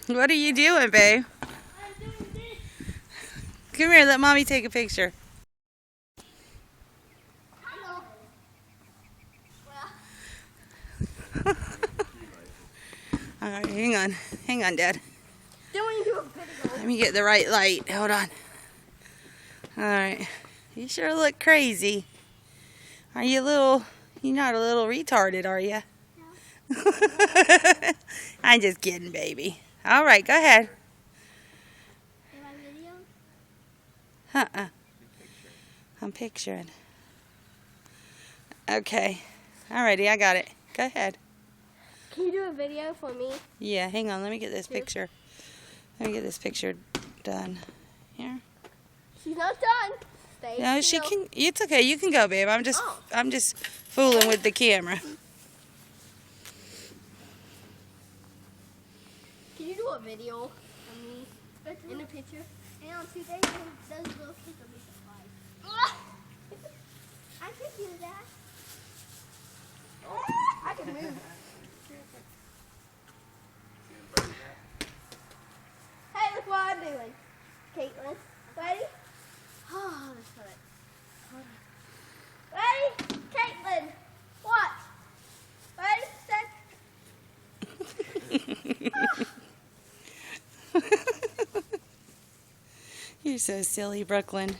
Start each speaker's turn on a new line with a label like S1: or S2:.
S1: What are you doing, babe?
S2: I'm doing this.
S1: Come here, let mommy take a picture.
S2: Hello.
S1: All right, hang on. Hang on, Dad.
S2: Then we do a video.
S1: Let me get the right light. Hold on. All right. You sure look crazy. Are you you're not a little retarded, are you? No. I'm just kidding, baby. All right, go ahead.
S2: In my video?
S1: I'm picturing. Okay. Alrighty, I got it. Go ahead.
S2: Can you do a video for me?
S1: Yeah, hang on. Let me get this picture. Let me get this picture done. Here.
S2: She's not done. Stay
S1: No, she
S2: still.
S1: can. It's okay. You can go, babe. I'm just fooling with the camera.
S2: Can you do a video of me in a picture? And on 2 days, those little kids will be surprised. I can do that. I can move. Hey, look what I'm doing. Caitlin, ready? Oh, that's good. Hold on. Ready? Caitlin, watch. Ready, set.
S1: You're so silly, Brooklyn.